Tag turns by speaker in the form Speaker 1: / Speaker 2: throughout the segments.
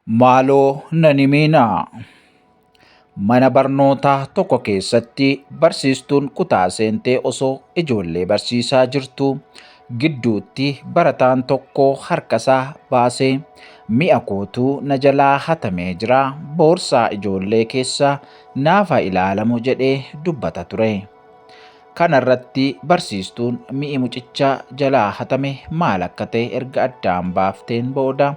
Speaker 1: Maaloo nan himinaa. Mana barnootaa tokko keessatti barsiistuun kutaa seentee osoo ijoollee barsiisaa jirtuu gidduutti barataan tokko harkasaa baasee mi'a kootuu na jalaa hatamee jira, boorsaa ijoollee keessaa naaf haa ilaalamu jedhee dubbata ture. Kana irratti barsiistuun mi'i mucichaa jalaa hatame maal akka ta'e erga addaan baafteen booda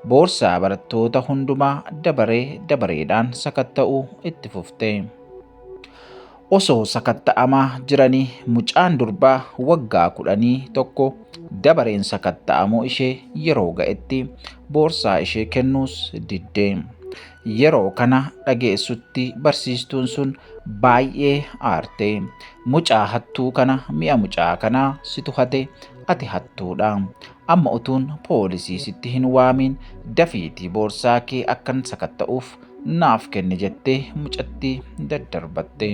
Speaker 1: boorsaa barattoota hundumaa dabaree dabareedhaan sakatta'uu itti fufte. Osoo sakatta'amaa jiranii mucaan durbaa waggaa 10 tokko dabareen sakatta'amuu ishee yeroo ga'etti boorsaa ishee kennuus didde. Yeroo kana dhageessutti barsiistuun sun baay'ee aarte. Mucaa hattuu kana mi'a mucaa kanaa situ hate, ati hattuudha. Amma utuun poolisii sitti hin waamin dafiitii boorsaa kee akkan sakatta'uuf naaf kenni jettee mucattii daddarbatte.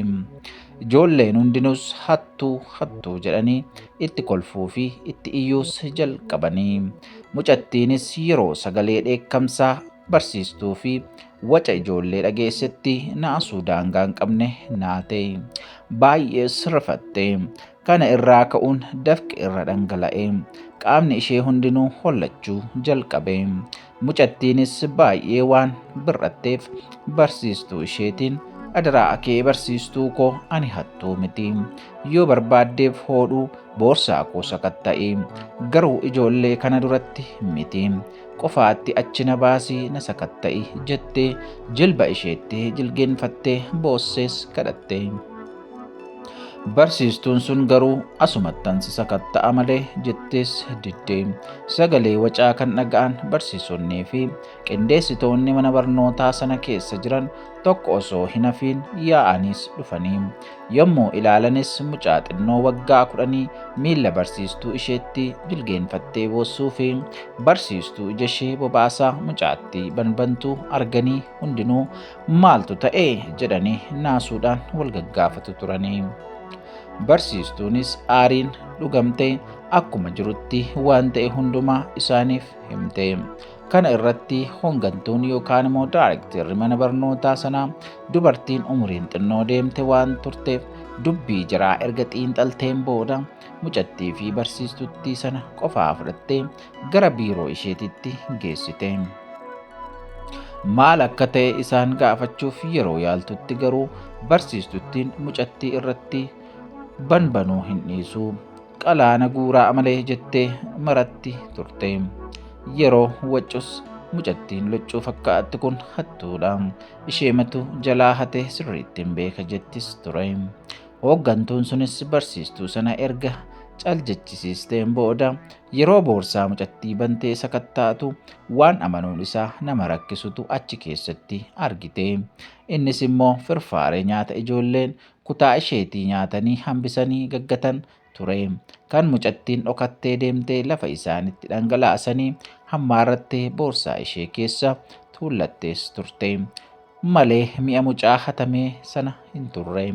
Speaker 1: Ijoolleen hundinuus hattuu jedhanii itti kolfuu fi itti iyyuus jalqabanii. Mucattiinis yeroo sagalee dheekkamsaa barsiistuu fi waca ijoollee dhageessetti naasuu daangaa hin qabne naate. Baay'ees rifatte. Kana irraa ka'uun dafqi irra dhangala'e. Qaamni ishee hundinuu hollachuu jalqabe. Mucattiinis baay'ee waan bir'atteef barsiistuu isheetiin, adaraa akee barsiistuu koo, ani hattuu miti. Yoo barbaaddeef hodhuu boorsaa koo sakatta'i. Garuu ijoollee kana duratti miti. Qofaatti achi na baasii na sakatta'i jettee jilba isheetti jilgeenfattee boossees kadhatte. Barsiistuun sun garuu asumattan si sakatta'a malee jettees didde. Sagalee wacaa kan dhaga'an barsiisonnii fi qindeessitoonni mana barnootaa sana keessa jiran tokko osoo hin hafiin yaa'aniis dhufanii. Yommuu ilaalanis mucaa xinnoo waggaa 10 miilla barsiistuu isheetti jilgeenfattee boossuu fi barsiistuu ija ishee bobaasaa mucaatti banbantuu arganii hundinuu maaltu ta'e jedhanii naasuudhaan wal gaggaafatu turanii. Barsiistuunis aariin dhugamtee akkuma jirutti waan ta'e hundumaa isaaniif himte. Kana irratti hongantuun yookaan immoo daayirektarri mana barnootaa sanaa dubartiin umuriin xinnoo deemte waan turteef dubbii jiraa erga xiinxalteen booda mucattii fi barsiistuttii sana qofaa fudhattee gara biiroo isheetitti geessite. Maal akka ta'e isaan gaafachuuf yeroo yaaltutti garuu barsiistuttiin mucattii irratti banbanuu hin dhiisu. Qalaana guuraa malee jettee maratti turte. Yeroo waccus mucattiin luccuu fakkaatti kun hattuudha. Isheematu jalaa hate sirriitti hin beeka jettis ture. Hooggantuun sunis barsiistuu sana erga caljechisiisteen booda yeroo boorsaa mucattii bantee sakattaatu waan amanuun isaa nama rakkisutu achi keessatti argite. Innis immoo firfaaree nyaata ijoolleen kutaa isheetii nyaatanii hambisanii gaggatan ture. Kan mucattiin dhokattee deemtee lafa isaanitti dhangalaasanii hammaarrattee boorsaa ishee keessa tuullattees turte. Malee mi'a mucaa hatamee sana hin turre.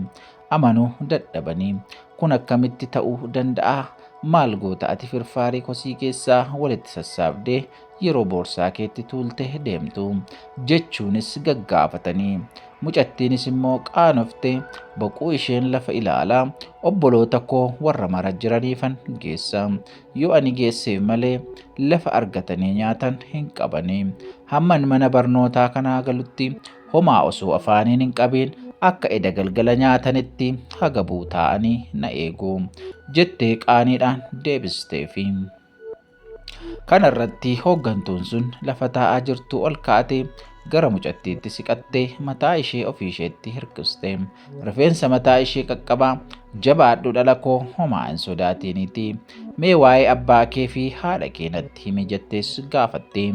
Speaker 1: Amanuu dadhabanii kun akkamitti ta'uu danda'a? Maal goota ati firfaarii kosii keessaa walitti sassaabdee yeroo boorsaa keetti tuulte deemtu jechuunis gaggaafatanii. Mucattiinis immoo qaanoftee boquu isheen lafa ilaalaa obboloota koo warra mara jiraniifan geessa. Yoo ani geesseef malee lafa argatanii nyaatan hin qabanii. Hamman mana barnootaa kanaa galutti homaa osoo afaaniin hin qabiin akka eda galgala nyaatanitti haga buutaa'anii na eegu jettee qaaniidhaan deebisteefi. Kana irratti hooggantuun sun lafa taa'aa jirtu ol kaatee gara mucattiitti siqattee mataa ishee ofii isheetti hirkiste. Rifeensa mataa ishee qaqqabaa, jabaadhu dhala koo, homaa hin sodaatiniiti. Mee waa'ee abbaa kee fi haadha kee natti himi jettees gaafatte.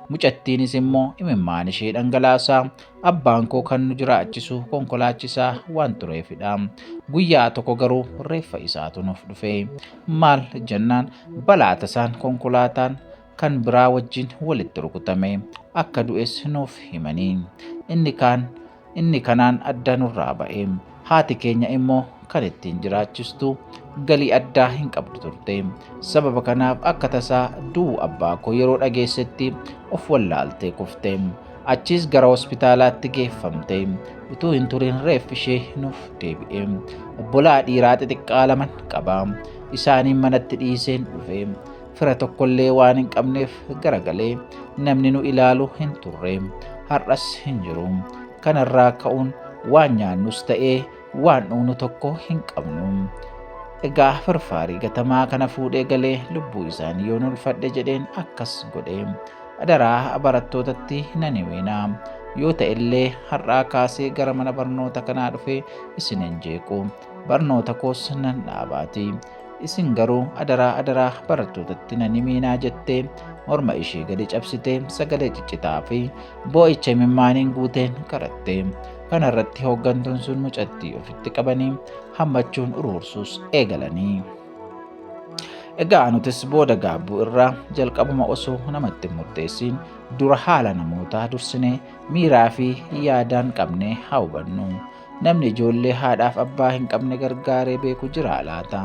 Speaker 1: Mucattiinis immoo imimmaan ishee dhangalaasaa abbaan koo kan nu jiraachisu konkolaachisaa waan tureefidha. Guyyaa tokko garuu reeffa isaatu nuuf dhufe. Maal jennaan balaa tasaan konkolaataan kan biraa wajjin walitti rukutame akka du'es nuuf himanii. Inni kanaan adda nurraa ba'e. Haati keenya immoo kan ittiin jiraachistu galii addaa hin qabdu turte. Sababa kanaaf akka tasaa du'uu abbaa koo yeroo dhageessetti of wallaaltee kufte. Achiis gara hospitaalaatti geeffamte. Utuu hin turin reeffi ishee nuuf deebi'e. Obbolaa dhiiraa xixiqqaa lama qaba. Isaaniin manatti dhiiseen dhufe. Fira tokkollee waan hin qabneef garagalee namni nu ilaalu hin turre. Har'as hin jiru. Kanarraa ka'uun waan nyaannus ta'ee waan dhugnu tokko hin qabnu. Egaa firfaarii gatamaa kana fuudhee galee lubbuu isaanii yoon ulfadhe jedheen akkas godhe. Adaraa barattootatti nan himina. Yoo ta'e illee har'aa kaasee gara mana barnoota kanaa dhufee isin hin jeequ. Barnoota koos nan dhaabaati. Isin garuu adaraa barattootatti nan himina jettee morma ishee gadi cabsitee sagalee ciccitaa fi boo'icha imimmaaniin guuteen karatte. Kana irratti hooggantuun sun mucattii ofitti qabanii hammachuun uruursuus eegalanii. Egaa nutis booda gaabbuu irraa jalqabuma osoo namatti hin murteessin dura haala namootaa dursinee miiraa fi yaadaan qabnee haa hubannu. Namni ijoollee haadhaaf abbaa hin qabne gargaaree beeku jira laata?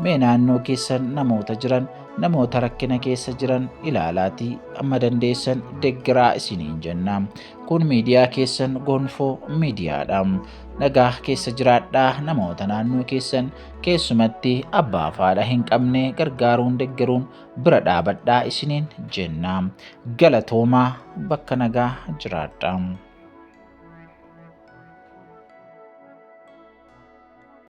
Speaker 1: Mee naannoo keessan namoota jiran, namoota rakkina keessa jiran ilaalaatii amma dandeessan deeggaraa isiniin jenna. Kun miidiyaa keessan gonfoo miidiyaadha. Nagaa keessa jiraadhaa. Namoota naannoo keessan keessumatti abbaa fi haadha hin qabne gargaaruun deeggaruun bira dhaabadhaa isiniin jenna. Galatoomaa bakka nagaa jiraadhaa.